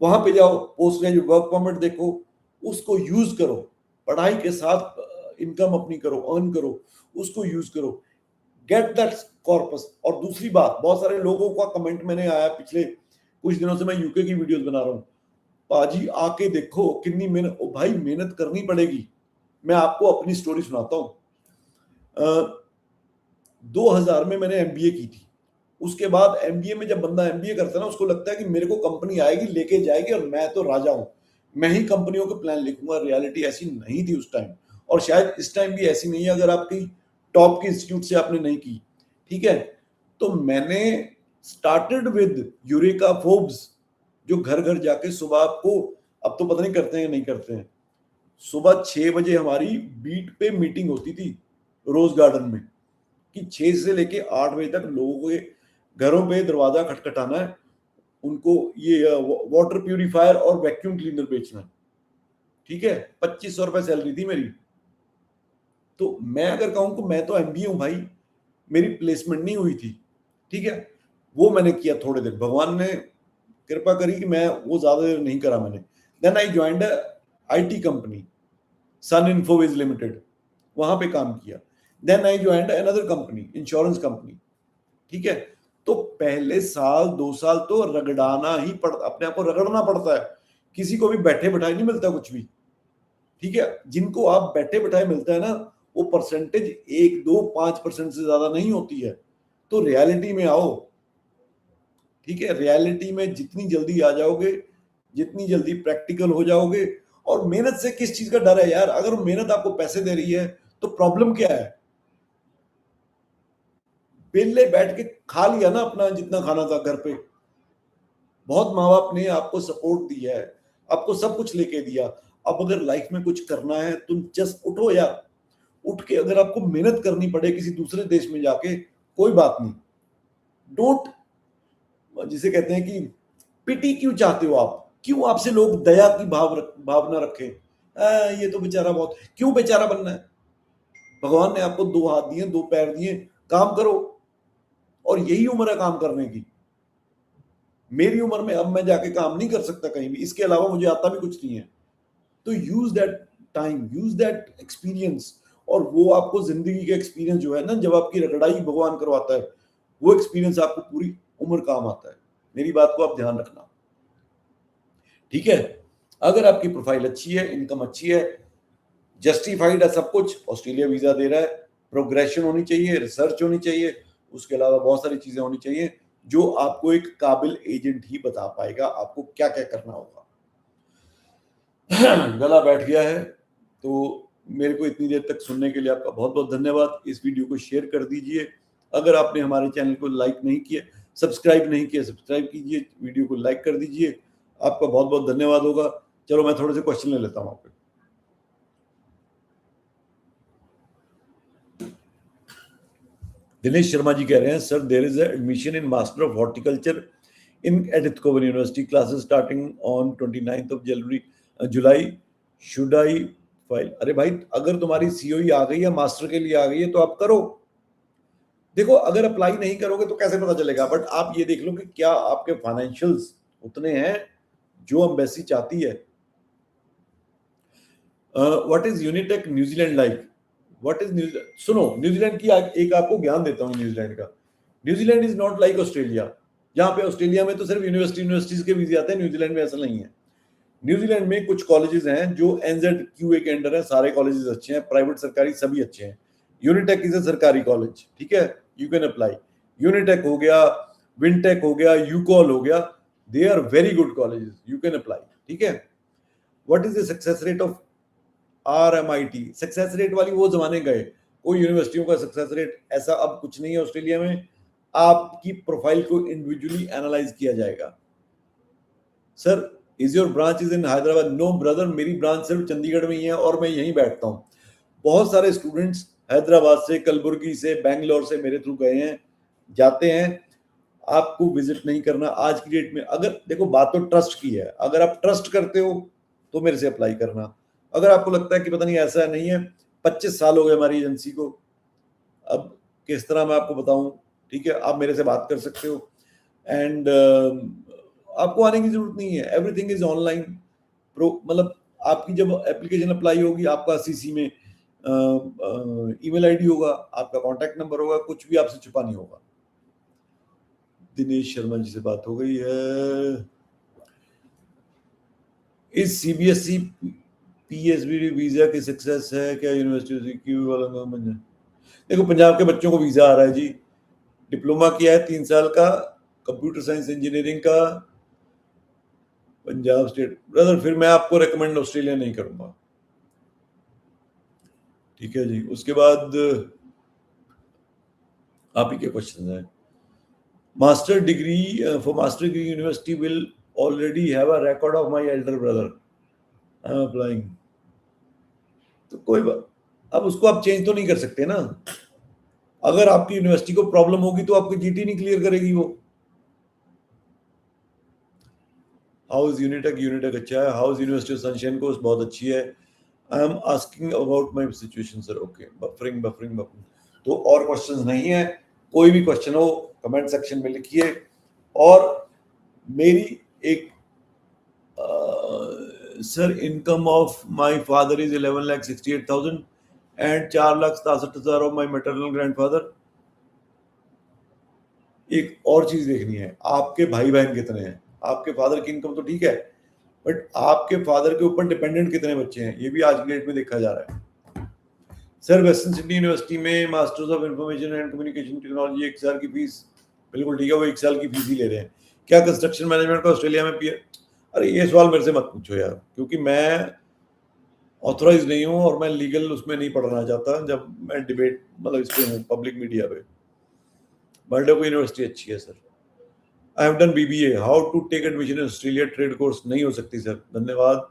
वहां पे जाओ, पोस्ट ग्रेजुएट वर्क परमिट देखो, उसको यूज करो, पढ़ाई के साथ इनकम अपनी करो, अर्न करो, उसको यूज करो, गेट दैट कॉर्पस। और दूसरी बात, बहुत सारे लोगों का कमेंट मैंने आया, पिछले कुछ दिनों से मैं यूके की वीडियोस बना रहा हूँ, पाजी आके देखो कितनी मेहनत, ओ भाई मेहनत करनी पड़ेगी। मैं आपको अपनी स्टोरी सुनाता हूँ। 2000 में मैंने एमबीए की थी। उसके बाद एमबीए में जब बंदा एमबीए करता है ना, उसको लगता है कि मेरे को कंपनी आएगी, लेके जाएगी और मैं तो राजा हूं, मैं ही कंपनियों के प्लान लिखूंगा। रियलिटी ऐसी नहीं थी उस टाइम, और शायद इस टाइम भी ऐसी नहीं है अगर आपकी टॉप के इंस्टीट्यूट से आपने नहीं की। ठीक है, तो मैंने स्टार्टेड विद यूरेका फोर्ब्स, जो घर घर जाके सुबह आपको, अब तो पता नहीं करते हैं नहीं करते हैं, सुबह 6 बजे हमारी बीट पे मीटिंग होती थी रोज गार्डन में, कि 6 से लेके 8 बजे तक लोगों के घरों पे दरवाजा खटखटाना है, उनको ये वाटर प्यूरिफायर और वैक्यूम क्लीनर बेचना है। ठीक है, 2500 रुपए सैलरी थी मेरी। तो मैं अगर कहूं कि मैं तो एमबीए हूं भाई, मेरी प्लेसमेंट नहीं हुई थी। ठीक है, वो मैंने किया थोड़े दिन, भगवान ने कृपा करी कि मैं वो ज्यादा देर नहीं करा मैंने। Then I joined IT company, Sun Infowiz limited, वहां पे काम किया। Then I joined another company, insurance company. ठीक है, तो पहले साल 2 साल तो रगड़ाना ही पड़ता, अपने आप को रगड़ना पड़ता है, किसी को भी बैठे बैठाए नहीं मिलता कुछ भी। ठीक है, जिनको आप बैठे बैठाए मिलता है ना, वो परसेंटेज 1, 2, 5% से ज्यादा नहीं होती है। तो रियलिटी में आओ। ठीक है, रियलिटी में जितनी जल्दी आ जाओगे, जितनी जल्दी प्रैक्टिकल हो जाओगे। और मेहनत से किस चीज का डर है यार, अगर मेहनत आपको पैसे दे रही है तो प्रॉब्लम क्या है? पहले बैठ के खा लिया ना अपना जितना खाना था घर पे। बहुत माँ बाप ने आपको सपोर्ट दिया है, आपको सब कुछ लेके दिया। अब अगर लाइफ में कुछ करना है, तुम जस्ट उठो यार। उठ के अगर आपको मेहनत करनी पड़े किसी दूसरे देश में जाके, कोई बात नहीं। डोंट, जिसे कहते हैं कि पिटी क्यों चाहते हो आप, क्यों आपसे लोग दया की भावना रखें? ये तो बेचारा बहुत, क्यों बेचारा बनना है? भगवान ने आपको 2 हाथ दिए, 2 पैर दिए, काम करो। और यही उम्र है काम करने की। मेरी उम्र में अब मैं जाके काम नहीं कर सकता कहीं भी, इसके अलावा मुझे आता भी कुछ नहीं है। तो use that time, use that experience. और वो आपको जिंदगी का एक्सपीरियंस जो है ना, जब आपकी रगड़ाई भगवान करवाता है, वो एक्सपीरियंस आपको पूरी उम्र काम आता है। मेरी बात को आप ध्यान रखना। ठीक है, अगर आपकी प्रोफाइल अच्छी है, इनकम अच्छी है, जस्टिफाइड है सब कुछ, ऑस्ट्रेलिया वीजा दे रहा है, प्रोग्रेशन होनी चाहिए, रिसर्च होनी चाहिए, उसके अलावा बहुत सारी चीजें होनी चाहिए जो आपको एक काबिल एजेंट ही बता पाएगा आपको क्या क्या करना होगा। गला बैठ गया है, तो मेरे को इतनी देर तक सुनने के लिए आपका बहुत बहुत धन्यवाद। इस वीडियो को शेयर कर दीजिए। अगर आपने हमारे चैनल को लाइक नहीं किया, सब्सक्राइब नहीं किया, सब्सक्राइब कीजिए, वीडियो को लाइक कर दीजिए। आपका बहुत बहुत धन्यवाद होगा। चलो मैं थोड़े से क्वेश्चन ले लेता हूँ आप पे। दिनेश शर्मा जी कह रहे हैं, sir there is admission in master of horticulture in at इथकोवन university, classes starting on 29 July, should I file? अरे भाई, अगर तुम्हारी सीओई आ गई है, मास्टर के लिए आ गई है, तो आप करो। देखो, अगर अप्लाई नहीं करोगे तो कैसे पता चलेगा? बट आप ये देख लो कि क्या आपके फाइनेंशियल्स उतने हैं जो एम्बेसी चाहती है। What is Unitech New Zealand like? What is New Zealand? सुनो, न्यूजीलैंड की एक आपको ज्ञान देता हूँ न्यूजीलैंड का। New Zealand is not like Australia. जहां पे ऑस्ट्रेलिया में तो सिर्फ यूनिवर्सिटीज के वीजे आते हैं, न्यूजीलैंड में ऐसा नहीं है। न्यूजीलैंड में कुछ कॉलेजेस हैं जो NZQA के अंडर है, सारे कॉलेजेस अच्छे हैं, प्राइवेट सरकारी सभी अच्छे हैं। यूनिटेक इज ए सरकारी कॉलेज, ठीक है, यू कैन अप्लाई। यूनिटेक हो गया, विनटेक हो गया, यूकॉल हो गया, they are very good colleges, you can apply. ठीक है। What is the success rate of RMIT? Success rate वाली वो जमाने गए, कोई यूनिवर्सिटियों का सक्सेस रेट ऐसा अब कुछ नहीं है ऑस्ट्रेलिया में। आपकी प्रोफाइल को इंडिविजुअली एनालाइज किया जाएगा। Sir is your branch is in Hyderabad? No brother, मेरी ब्रांच सिर्फ चंडीगढ़ में ही है और मैं यहीं बैठता हूँ। बहुत सारे स्टूडेंट्स हैदराबाद से, कलबुर्गी से, बैंगलोर से मेरे थ्रू गए हैं, जाते हैं। आपको विजिट नहीं करना आज की डेट में। अगर देखो, बात तो ट्रस्ट की है, अगर आप ट्रस्ट करते हो तो मेरे से अप्लाई करना। अगर आपको लगता है कि पता नहीं ऐसा नहीं है, 25 साल हो गए हमारी एजेंसी को, अब किस तरह मैं आपको बताऊं। ठीक है, आप मेरे से बात कर सकते हो एंड आपको आने की जरूरत नहीं है, एवरीथिंग इज ऑनलाइन। मतलब आपकी जब एप्लीकेशन अप्लाई होगी, आपका सीसी में ईमेल आईडी होगा, आपका कॉन्टैक्ट नंबर होगा, कुछ भी आपसे छुपा नहीं होगा। दिनेश शर्मा जी से बात हो गई है। इस CBSE PSBD वीजा की सक्सेस है क्या? यूनिवर्सिटी क्यू वाला में देखो, पंजाब के बच्चों को वीजा आ रहा है जी, डिप्लोमा किया है 3 साल का, कंप्यूटर साइंस इंजीनियरिंग का, पंजाब स्टेट। ब्रदर फिर मैं आपको रेकमेंड ऑस्ट्रेलिया नहीं करूंगा। ठीक है जी। उसके बाद आप ही के क्वेश्चन है। Master degree, for master degree university will already have a record of my Elder brother, I am applying. तो कोई बात, अब उसको आप चेंज तो नहीं कर सकते ना। अगर आपकी यूनिवर्सिटी को प्रॉब्लम होगी तो आपकी जीटी नहीं क्लियर करेगी वो। हाउस यूनिटेक? यूनिटेक अच्छा है। House university of sunshine course बहुत अच्छी है। I am asking about my situation sir. Okay, buffering buffering buffering. तो और क्वेश्चंस नहीं है? कोई भी क्वेश्चन हो कमेंट सेक्शन में लिखिए। और मेरी एक sir, income of my father is 11,68,000 and 4,67,000 of my maternal grandfather. एक और चीज देखनी है, आपके भाई बहन कितने हैं। आपके फादर की इनकम तो ठीक है, बट आपके फादर के ऊपर डिपेंडेंट कितने बच्चे हैं, ये भी आज की डेट में देखा जा रहा है। सर वेस्टर्न सिडनी यूनिवर्सिटी में masters of information and communication technology 1 साल की फीस, बिल्कुल ठीक है, वो 1 साल की फीस ही ले रहे हैं। क्या कंस्ट्रक्शन मैनेजमेंट का ऑस्ट्रेलिया में पीए? अरे ये सवाल मेरे से मत पूछो यार, क्योंकि मैं ऑथोराइज नहीं हूँ और मैं लीगल उसमें नहीं पढ़ना चाहता जब मैं डिबेट मतलब इस पे हूँ पब्लिक मीडिया पे। बर्डे को यूनिवर्सिटी अच्छी है sir. I have done BBA, how to take admission in Australia? Trade course नहीं हो सकती सर, धन्यवाद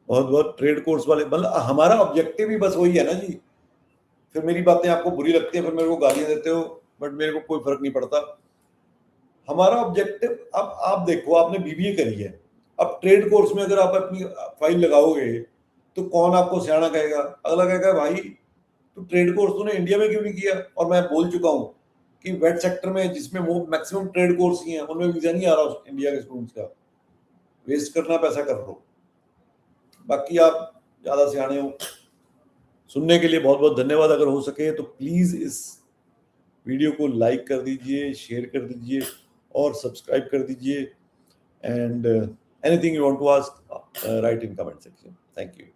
बहुत बहुत। ट्रेड कोर्स वाले मतलब हमारा ऑब्जेक्टिव ही बस वही है ना जी। फिर मेरी बातें आपको बुरी लगती है, फिर मेरे को गालियां देते हो, बट मेरे को कोई फर्क नहीं पड़ता। हमारा ऑब्जेक्टिव, अब आप देखो, आपने BBA करी है, अब ट्रेड कोर्स में अगर आप अपनी फाइल लगाओगे तो कौन आपको सियाना कहेगा? अगला कहेगा भाई तो ट्रेड कोर्स तूने इंडिया में क्यों नहीं किया? और मैं बोल चुका हूँ कि वेट सेक्टर में जिसमें वो मैक्सिमम ट्रेड कोर्स ही हैं, उनमें वीजा नहीं आ रहा इंडिया के स्टूडेंट्स का। वेस्ट करना पैसा कर लो। बाकी आप ज्यादा सियाने हो। सुनने के लिए बहुत बहुत धन्यवाद। अगर हो सके तो प्लीज इस वीडियो को लाइक कर दीजिए, शेयर कर दीजिए और सब्सक्राइब कर दीजिए। And anything you want to ask, right in comment section. Thank you.